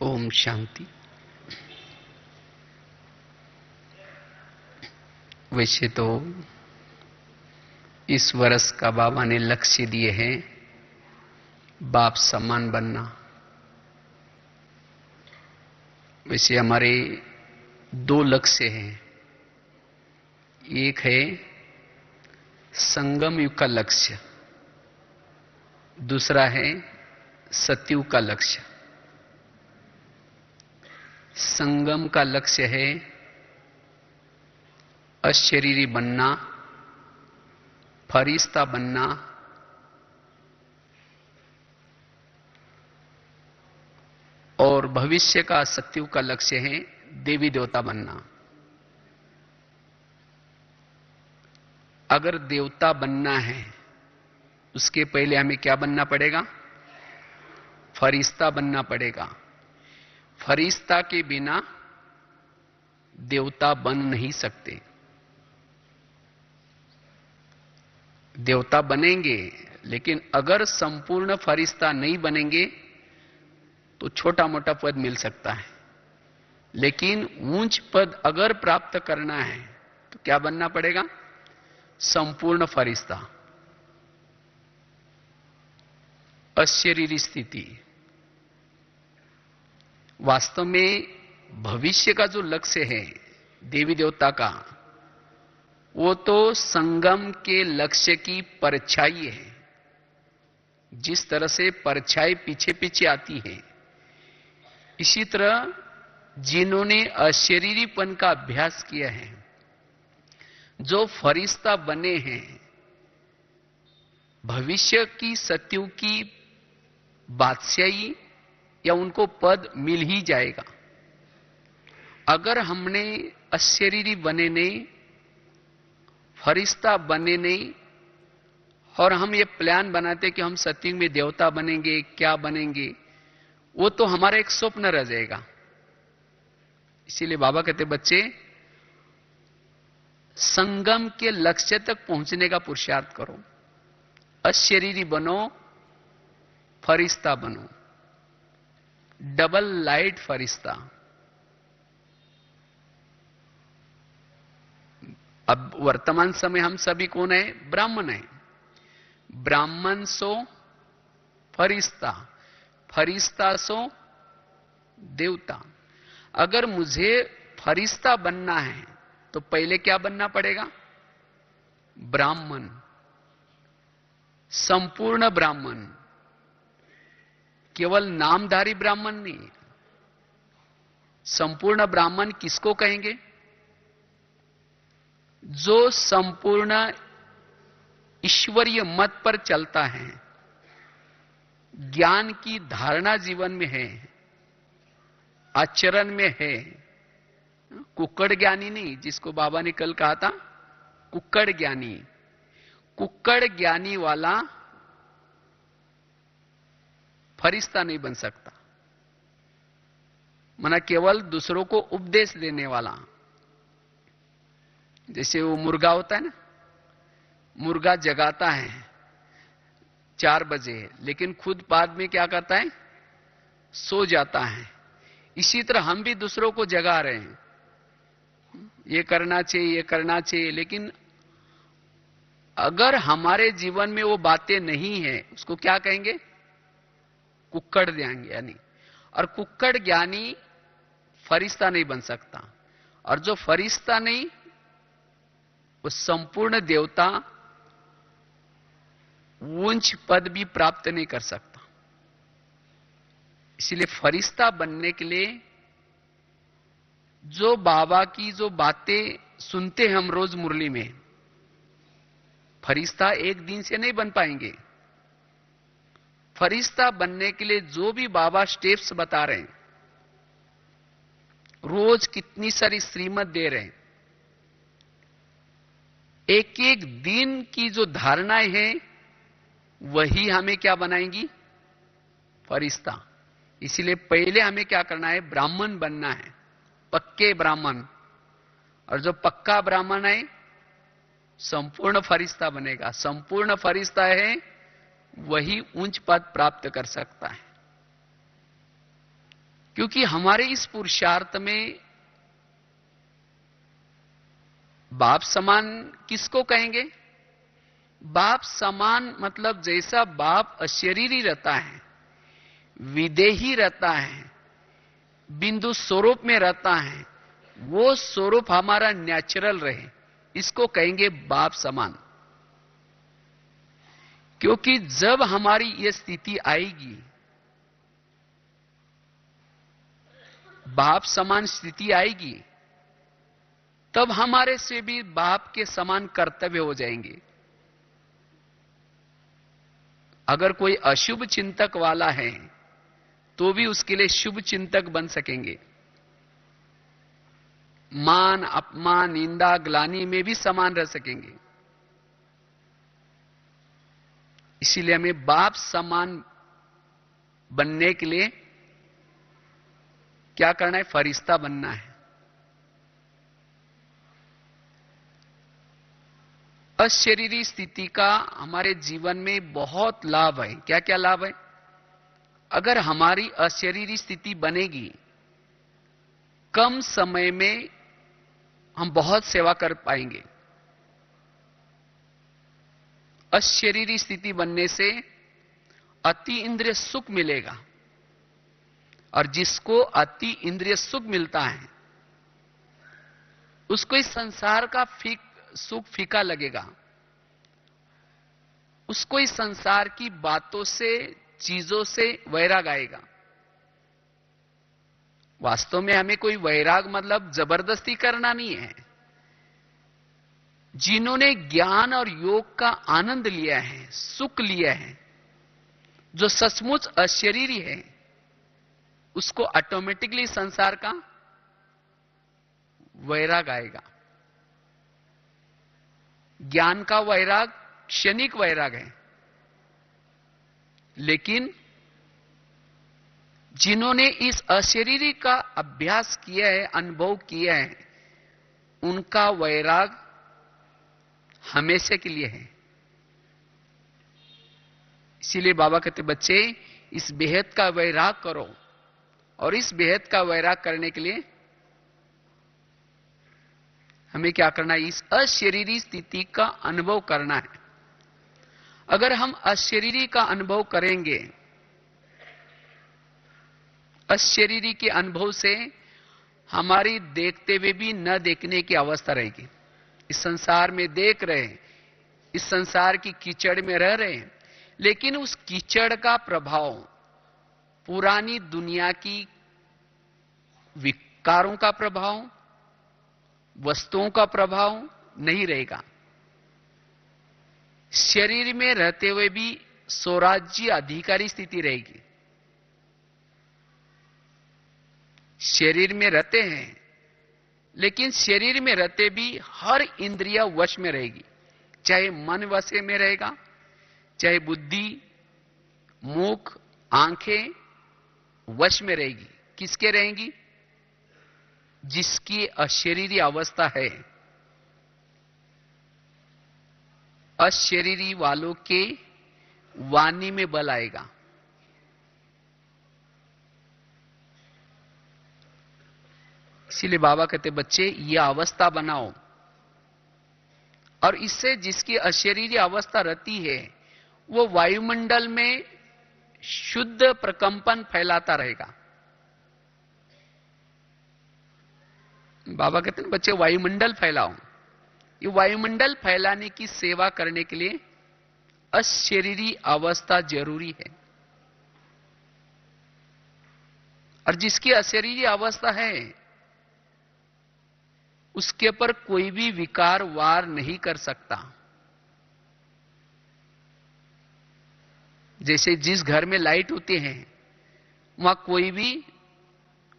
ओम शांति। वैसे तो इस वर्ष का बाबा ने लक्ष्य दिए हैं बाप समान बनना। वैसे हमारे दो लक्ष्य हैं। एक है संगम युग का लक्ष्य, दूसरा है सतयुग का लक्ष्य। संगम का लक्ष्य है अशरीरी बनना, फरिश्ता बनना, और भविष्य का सतयुग का लक्ष्य है देवी देवता बनना। अगर देवता बनना है उसके पहले हमें क्या बनना पड़ेगा? फरिश्ता बनना पड़ेगा। फरिश्ता के बिना देवता बन नहीं सकते। देवता बनेंगे, लेकिन अगर संपूर्ण फरिश्ता नहीं बनेंगे तो छोटा मोटा पद मिल सकता है, लेकिन ऊंच पद अगर प्राप्त करना है तो क्या बनना पड़ेगा? संपूर्ण फरिश्ता, अशरीरी स्थिति। वास्तव में भविष्य का जो लक्ष्य है देवी देवता का, वो तो संगम के लक्ष्य की परछाई है। जिस तरह से परछाई पीछे पीछे आती है, इसी तरह जिन्होंने अशरीरीपन का अभ्यास किया है, जो फरिश्ता बने हैं, भविष्य की सतयुग की बादशाही या उनको पद मिल ही जाएगा। अगर हमने अशरीरी बने नहीं, फरिश्ता बने नहीं, और हम ये प्लान बनाते कि हम सतयुग में देवता बनेंगे, क्या बनेंगे, वो तो हमारा एक स्वप्न रह जाएगा। इसीलिए बाबा कहते बच्चे संगम के लक्ष्य तक पहुंचने का पुरुषार्थ करो। अशरीरी बनो, फरिश्ता बनो, डबल लाइट फरिश्ता। अब वर्तमान समय हम सभी कौन है? ब्राह्मण है। ब्राह्मण सो फरिश्ता, फरिश्ता सो देवता। अगर मुझे फरिश्ता बनना है तो पहले क्या बनना पड़ेगा? ब्राह्मण, संपूर्ण ब्राह्मण। केवल नामधारी ब्राह्मण नहीं, संपूर्ण ब्राह्मण किसको कहेंगे? जो संपूर्ण ईश्वरीय मत पर चलता है, ज्ञान की धारणा जीवन में है, आचरण में है। कुक्कड़ ज्ञानी नहीं, जिसको बाबा ने कल कहा था कुक्कड़ ज्ञानी। कुक्कड़ ज्ञानी वाला फरिश्ता नहीं बन सकता। मना केवल दूसरों को उपदेश देने वाला। जैसे वो मुर्गा होता है ना, मुर्गा जगाता है 4 बजे, लेकिन खुद बाद में क्या करता है? सो जाता है। इसी तरह हम भी दूसरों को जगा रहे हैं, ये करना चाहिए, ये करना चाहिए, लेकिन अगर हमारे जीवन में वो बातें नहीं है, उसको क्या कहेंगे? कुक्कड़ ज्ञानी। और कुक्कड़ ज्ञानी फरिश्ता नहीं बन सकता, और जो फरिश्ता नहीं, वो संपूर्ण देवता ऊंच पद भी प्राप्त नहीं कर सकता। इसलिए फरिश्ता बनने के लिए जो बाबा की जो बातें सुनते हैं हम रोज मुरली में, फरिश्ता एक दिन से नहीं बन पाएंगे। फरिश्ता बनने के लिए जो भी बाबा स्टेप्स बता रहे हैं, रोज कितनी सारी श्रीमत दे रहे हैं, एक एक दिन की जो धारणाएं हैं वही हमें क्या बनाएंगी? फरिश्ता। इसीलिए पहले हमें क्या करना है? ब्राह्मण बनना है, पक्के ब्राह्मण। और जो पक्का ब्राह्मण है संपूर्ण फरिश्ता बनेगा। संपूर्ण फरिश्ता है वही उच्च पद प्राप्त कर सकता है, क्योंकि हमारे इस पुरुषार्थ में बाप समान किसको कहेंगे? बाप समान मतलब जैसा बाप अशरीरी रहता है, विदेही रहता है, बिंदु स्वरूप में रहता है, वो स्वरूप हमारा नेचुरल रहे, इसको कहेंगे बाप समान। क्योंकि जब हमारी यह स्थिति आएगी, बाप समान स्थिति आएगी, तब हमारे से भी बाप के समान कर्तव्य हो जाएंगे। अगर कोई अशुभ चिंतक वाला है तो भी उसके लिए शुभ चिंतक बन सकेंगे। मान अपमान निंदा ग्लानि में भी समान रह सकेंगे। इसीलिए हमें बाप समान बनने के लिए क्या करना है? फरिश्ता बनना है। अशरीरी स्थिति का हमारे जीवन में बहुत लाभ है। क्या क्या लाभ है? अगर हमारी अशरीरी स्थिति बनेगी, कम समय में हम बहुत सेवा कर पाएंगे। अशरीरी स्थिति बनने से अति इंद्रिय सुख मिलेगा, और जिसको अति इंद्रिय सुख मिलता है उसको इस संसार का सुख फीका लगेगा। उसको इस संसार की बातों से, चीजों से वैराग आएगा। वास्तव में हमें कोई वैराग मतलब जबरदस्ती करना नहीं है। जिन्होंने ज्ञान और योग का आनंद लिया है, सुख लिया है, जो सचमुच अशरीरी है, उसको ऑटोमेटिकली संसार का वैराग आएगा। ज्ञान का वैराग क्षणिक वैराग है, लेकिन जिन्होंने इस अशरीरी का अभ्यास किया है, अनुभव किया है, उनका वैराग हमेशा के लिए है। इसीलिए बाबा कहते, बच्चे इस बेहद का वैराग करो, और इस बेहद का वैराग करने के लिए हमें क्या करना है? इस अशरीरी स्थिति का अनुभव करना है। अगर हम अशरीरी का अनुभव करेंगे, अशरीरी के अनुभव से हमारी देखते हुए भी न देखने की अवस्था रहेगी। इस संसार में देख रहे हैं, इस संसार की कीचड़ में रह रहे हैं, लेकिन उस कीचड़ का प्रभाव पुरानी दुनिया की विकारों का प्रभाव, वस्तुओं का प्रभाव नहीं रहेगा। शरीर में रहते हुए भी स्वराज्य अधिकारी स्थिति रहेगी। शरीर में रहते हैं, लेकिन शरीर में रहते भी हर इंद्रिय वश में रहेगी। चाहे मन वश में रहेगा, चाहे बुद्धि, मुख, आंखें वश में रहेगी। किसके रहेंगी? जिसकी अशरीरी अवस्था है। अशरीरी वालों के वाणी में बल आएगा। इसीलिए बाबा कहते, बच्चे यह अवस्था बनाओ, और इससे जिसकी अशरीरी अवस्था रहती है वो वायुमंडल में शुद्ध प्रकंपन फैलाता रहेगा। बाबा कहते हैं, बच्चे वायुमंडल फैलाओ। ये वायुमंडल फैलाने की सेवा करने के लिए अशरीरी अवस्था जरूरी है। और जिसकी अशरीरी अवस्था है उसके पर कोई भी विकार वार नहीं कर सकता। जैसे जिस घर में लाइट होती है वहां कोई भी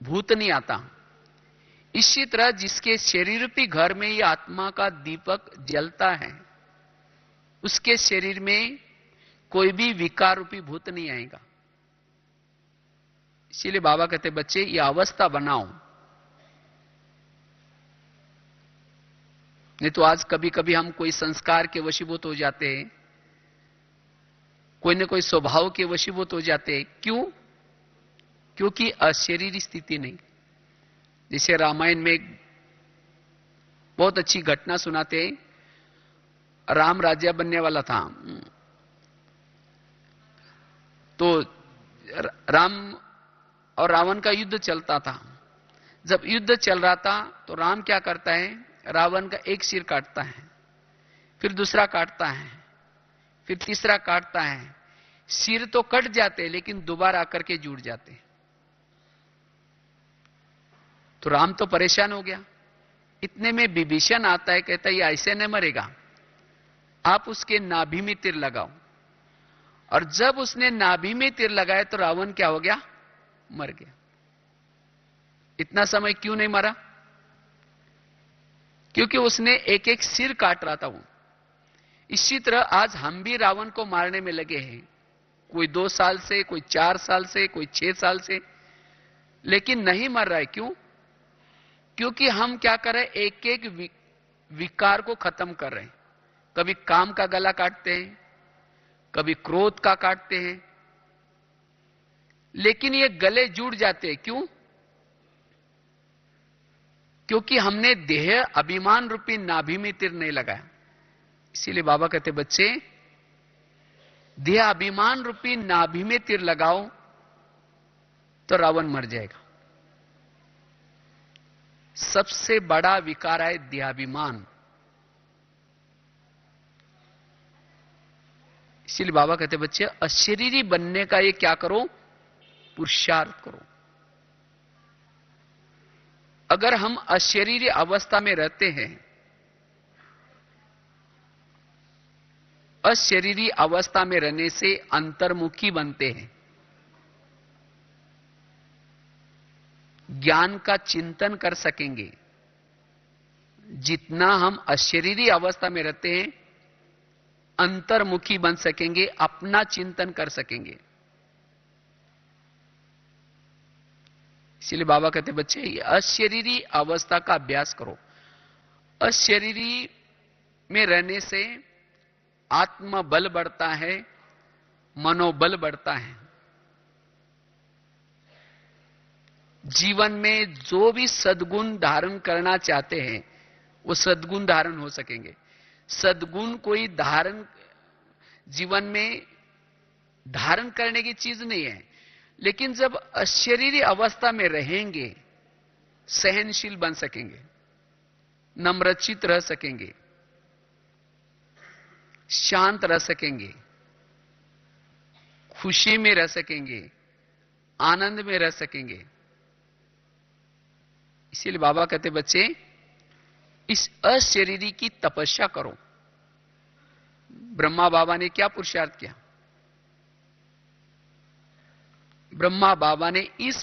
भूत नहीं आता, इसी तरह जिसके शरीर रूपी घर में ये आत्मा का दीपक जलता है, उसके शरीर में कोई भी विकार रूपी भूत नहीं आएगा। इसीलिए बाबा कहते, बच्चे ये अवस्था बनाओ। नहीं तो आज कभी कभी हम कोई संस्कार के वशीभूत हो जाते हैं, कोई न कोई स्वभाव के वशीभूत हो जाते हैं। क्यों? क्योंकि अशरीरी स्थिति नहीं। जैसे रामायण में एक बहुत अच्छी घटना सुनाते हैं, राम राज्य बनने वाला था, तो राम और रावण का युद्ध चलता था। जब युद्ध चल रहा था तो राम क्या करता है, रावण का एक सिर काटता है, फिर दूसरा काटता है, फिर तीसरा काटता है। सिर तो कट जाते लेकिन दोबारा आकर के जुड़ जाते। तो राम तो परेशान हो गया। इतने में विभीषण आता है, कहता है ये ऐसे नहीं मरेगा, आप उसके नाभि में तीर लगाओ। और जब उसने नाभि में तीर लगाया तो रावण क्या हो गया, मर गया। इतना समय क्यों नहीं मरा? क्योंकि उसने एक एक सिर काट रहा था वो। इसी तरह आज हम भी रावण को मारने में लगे हैं, कोई 2 साल से, कोई 4 साल से, कोई 6 साल से, लेकिन नहीं मर रहा है। क्यों? क्योंकि हम क्या कर रहे हैं, एक एक विकार को खत्म कर रहे हैं। कभी काम का गला काटते हैं, कभी क्रोध का काटते हैं, लेकिन ये गले जुड़ जाते हैं। क्यों? क्योंकि हमने देह अभिमान रूपी नाभि में तीर नहीं लगाया। इसीलिए बाबा कहते बच्चे, देह अभिमान रूपी नाभि में तीर लगाओ तो रावण मर जाएगा। सबसे बड़ा विकार है देहाभिमान। इसीलिए बाबा कहते बच्चे, अशरीरी बनने का ये क्या करो, पुरुषार्थ करो। अगर हम अशरीरी अवस्था में रहते हैं, अशरीरी अवस्था में रहने से अंतर्मुखी बनते हैं, ज्ञान का चिंतन कर सकेंगे। जितना हम अशरीरी अवस्था में रहते हैं, अंतर्मुखी बन सकेंगे, अपना चिंतन कर सकेंगे। इसलिए बाबा कहते बच्चे, ये अशरीरी अवस्था का अभ्यास करो। अशरीरी में रहने से आत्मबल बढ़ता है, मनोबल बढ़ता है। जीवन में जो भी सद्गुण धारण करना चाहते हैं वो सद्गुण धारण हो सकेंगे। सद्गुण कोई जीवन में धारण करने की चीज नहीं है, लेकिन जब अशरीरी अवस्था में रहेंगे, सहनशील बन सकेंगे, नम्रचित रह सकेंगे, शांत रह सकेंगे, खुशी में रह सकेंगे, आनंद में रह सकेंगे। इसीलिए बाबा कहते बच्चे, इस अशरीरी की तपस्या करो। ब्रह्मा बाबा ने क्या पुरुषार्थ किया? ब्रह्मा बाबा ने इस